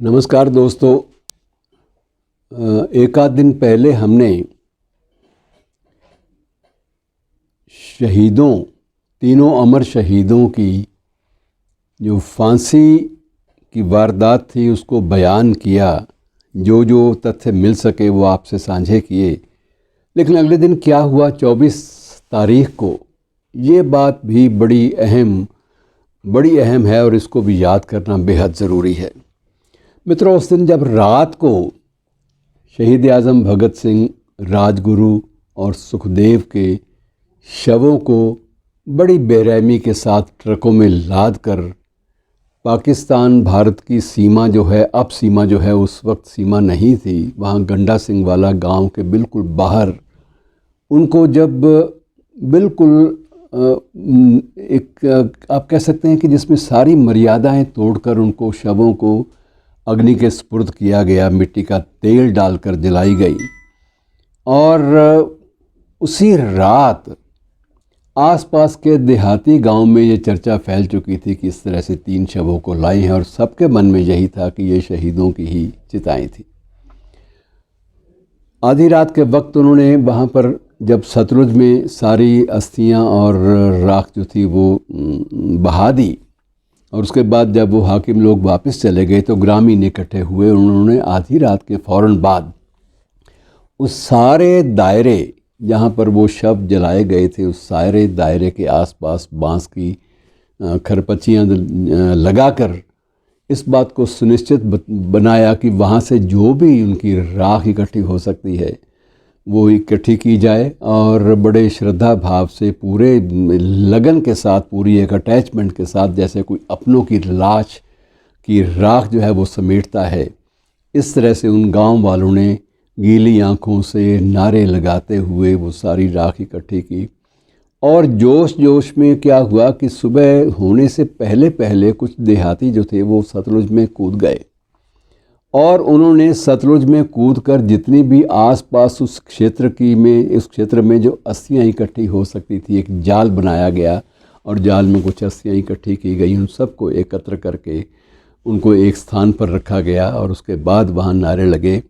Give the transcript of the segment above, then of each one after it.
नमस्कार दोस्तों। एक आध दिन पहले हमने शहीदों, तीनों अमर शहीदों की जो फांसी की वारदात थी उसको बयान किया। जो जो तथ्य मिल सके वो आपसे साझे किए। लेकिन अगले दिन क्या हुआ 24 तारीख को, ये बात भी बड़ी अहम है और इसको भी याद करना बेहद ज़रूरी है। मित्रों, उस दिन जब रात को शहीद आज़म भगत सिंह, राजगुरु और सुखदेव के शवों को बड़ी बेरहमी के साथ ट्रकों में लाद कर पाकिस्तान भारत की सीमा जो है, अब सीमा जो है, उस वक्त सीमा नहीं थी, वहाँ गंडा सिंह वाला गांव के बिल्कुल बाहर उनको जब बिल्कुल एक आप कह सकते हैं कि जिसमें सारी मर्यादाएं तोड़कर उनको शवों को अग्नि के सुपुर्द किया गया, मिट्टी का तेल डालकर जलाई गई। और उसी रात आसपास के देहाती गांव में ये चर्चा फैल चुकी थी कि इस तरह से 3 शवों को लाई हैं और सबके मन में यही था कि ये शहीदों की ही चिताएं थी। आधी रात के वक्त उन्होंने वहाँ पर जब सतलुज में सारी अस्थियाँ और राख जो थी वो बहा दी और उसके बाद जब वो हाकिम लोग वापस चले गए तो ग्रामीण इकट्ठे हुए। उन्होंने आधी रात के फ़ौरन बाद उस सारे दायरे जहाँ पर वो शव जलाए गए थे, उस सारे दायरे के आसपास बांस की खरपचियाँ लगाकर इस बात को सुनिश्चित बनाया कि वहाँ से जो भी उनकी राख इकट्ठी हो सकती है वो इकट्ठी की जाए और बड़े श्रद्धा भाव से, पूरे लगन के साथ, पूरी एक अटैचमेंट के साथ, जैसे कोई अपनों की लाश की राख जो है वो समेटता है, इस तरह से उन गांव वालों ने गीली आंखों से नारे लगाते हुए वो सारी राख इकट्ठी की। और जोश जोश में क्या हुआ कि सुबह होने से पहले पहले कुछ देहाती जो थे वो सतलुज में कूद गए और उन्होंने सतलुज में कूदकर जितनी भी आसपास उस क्षेत्र में जो अस्थियां इकट्ठी हो सकती थी, एक जाल बनाया गया और जाल में कुछ अस्थियां इकट्ठी की गई। उन सबको एकत्र करके उनको एक स्थान पर रखा गया और उसके बाद वहाँ नारे लगे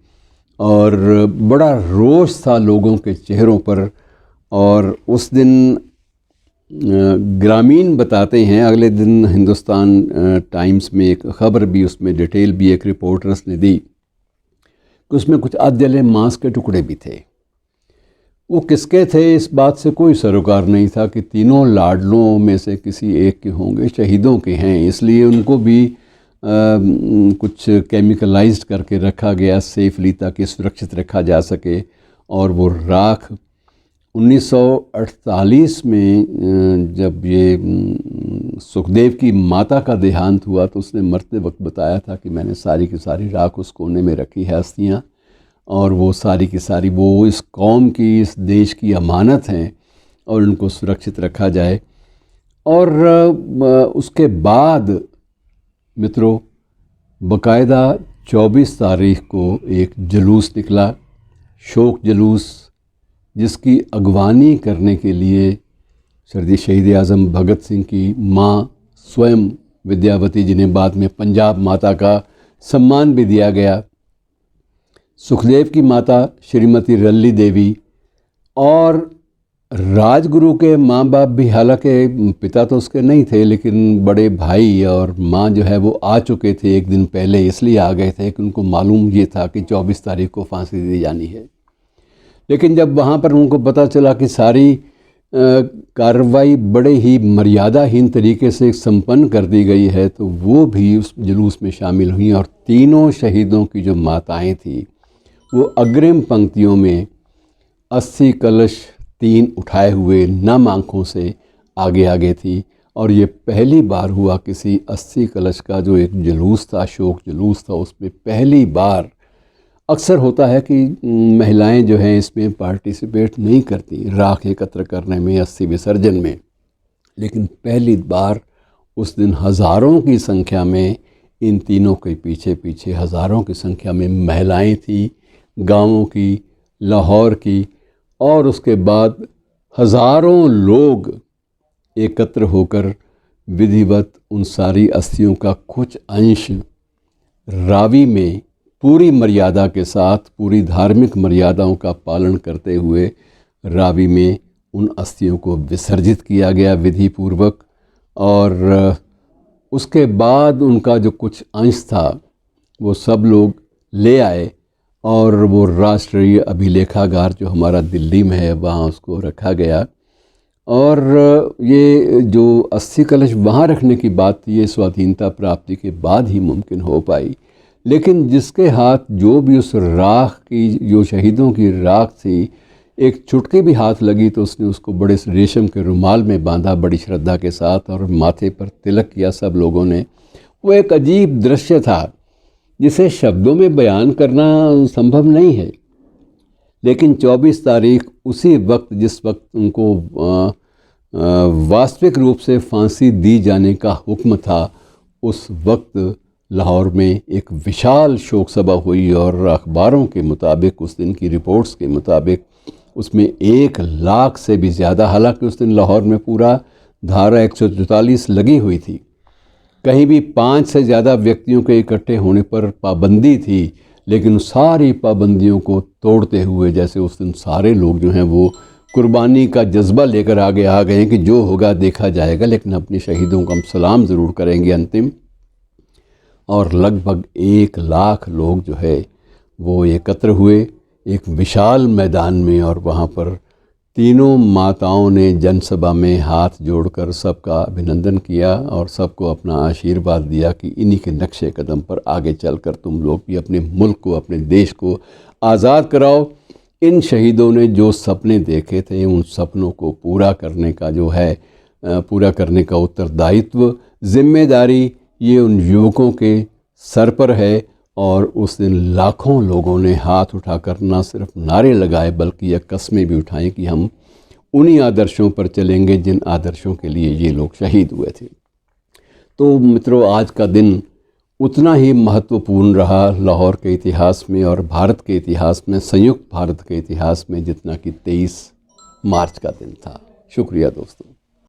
और बड़ा रोष था लोगों के चेहरों पर। और उस दिन ग्रामीण बताते हैं, अगले दिन हिंदुस्तान टाइम्स में एक ख़बर भी, उसमें डिटेल भी एक रिपोर्टर्स ने दी कि उसमें कुछ अधजले मांस के टुकड़े भी थे। वो किसके थे इस बात से कोई सरोकार नहीं था कि तीनों लाडलों में से किसी एक के होंगे, शहीदों के हैं, इसलिए उनको भी कुछ केमिकलाइज्ड करके रखा गया सेफली ताकि सुरक्षित रखा जा सके। और वो राख 1948 में जब ये सुखदेव की माता का देहांत हुआ तो उसने मरते वक्त बताया था कि मैंने सारी की सारी राख उस कोने में रखी है, अस्थियाँ, और वो सारी की सारी वो इस कौम की, इस देश की अमानत हैं और उनको सुरक्षित रखा जाए। और उसके बाद मित्रों, बाकायदा 24 तारीख को एक जुलूस निकला, शोक जुलूस, जिसकी अगवानी करने के लिए शहीद आज़म भगत सिंह की माँ स्वयं विद्यावती, जिन्हें बाद में पंजाब माता का सम्मान भी दिया गया, सुखदेव की माता श्रीमती रल्ली देवी और राजगुरु के माँ बाप भी, हालांकि पिता तो उसके नहीं थे लेकिन बड़े भाई और माँ जो है वो आ चुके थे एक दिन पहले, इसलिए आ गए थे कि उनको मालूम ये था कि 24 तारीख को फांसी दी जानी है। लेकिन जब वहाँ पर उनको पता चला कि सारी कार्रवाई बड़े ही मर्यादाहीन तरीके से संपन्न कर दी गई है तो वो भी उस जुलूस में शामिल हुई और तीनों शहीदों की जो माताएं थी वो अग्रिम पंक्तियों में अस्थि कलश 3 उठाए हुए नम आँखों से आगे आगे थी। और ये पहली बार हुआ किसी अस्थि कलश का जो एक जुलूस था, शोक जुलूस था, उसमें पहली बार, अक्सर होता है कि महिलाएं जो हैं इसमें पार्टिसिपेट नहीं करती राख एकत्र करने में, अस्थि विसर्जन में, लेकिन पहली बार उस दिन हज़ारों की संख्या में इन तीनों के पीछे पीछे हज़ारों की संख्या में महिलाएं थी, गांवों की, लाहौर की, और उसके बाद हज़ारों लोग एकत्र होकर विधिवत उन सारी अस्थियों का कुछ अंश रावी में पूरी मर्यादा के साथ, पूरी धार्मिक मर्यादाओं का पालन करते हुए रावी में उन अस्थियों को विसर्जित किया गया विधि पूर्वक। और उसके बाद उनका जो कुछ अंश था वो सब लोग ले आए और वो राष्ट्रीय अभिलेखागार जो हमारा दिल्ली में है वहाँ उसको रखा गया। और ये जो अस्थि कलश वहाँ रखने की बात थी, ये स्वाधीनता प्राप्ति के बाद ही मुमकिन हो पाई। लेकिन जिसके हाथ जो भी उस राख की, जो शहीदों की राख थी, एक चुटकी भी हाथ लगी तो उसने उसको बड़े रेशम के रुमाल में बांधा बड़ी श्रद्धा के साथ और माथे पर तिलक किया सब लोगों ने। वो एक अजीब दृश्य था जिसे शब्दों में बयान करना संभव नहीं है। लेकिन 24 तारीख उसी वक्त जिस वक्त उनको वास्तविक रूप से फांसी दी जाने का हुक्म था, उस वक्त लाहौर में एक विशाल शोक सभा हुई और अखबारों के मुताबिक, उस दिन की रिपोर्ट्स के मुताबिक, उसमें 1 लाख से भी ज़्यादा, हालांकि उस दिन लाहौर में पूरा धारा 144 लगी हुई थी, कहीं भी 5 से ज़्यादा व्यक्तियों के इकट्ठे होने पर पाबंदी थी, लेकिन सारी पाबंदियों को तोड़ते हुए जैसे उस दिन सारे लोग जो हैं वो कुर्बानी का जज्बा लेकर आगे आ गए कि जो होगा देखा जाएगा, लेकिन अपने शहीदों को हम सलाम ज़रूर करेंगे अंतिम। और लगभग 1 लाख लोग जो है वो एकत्र हुए एक विशाल मैदान में, और वहाँ पर तीनों माताओं ने जनसभा में हाथ जोड़कर सबका अभिनंदन किया और सबको अपना आशीर्वाद दिया कि इन्हीं के नक्शे कदम पर आगे चलकर तुम लोग भी अपने मुल्क को, अपने देश को आज़ाद कराओ। इन शहीदों ने जो सपने देखे थे उन सपनों को पूरा करने का जो है, पूरा करने का उत्तरदायित्व, जिम्मेदारी ये उन युवकों के सर पर है। और उस दिन लाखों लोगों ने हाथ उठाकर न सिर्फ नारे लगाए बल्कि यह कस्में भी उठाएं कि हम उन्हीं आदर्शों पर चलेंगे जिन आदर्शों के लिए ये लोग शहीद हुए थे। तो मित्रों, आज का दिन उतना ही महत्वपूर्ण रहा लाहौर के इतिहास में और भारत के इतिहास में, संयुक्त भारत के इतिहास में, जितना कि 23 मार्च का दिन था। शुक्रिया दोस्तों।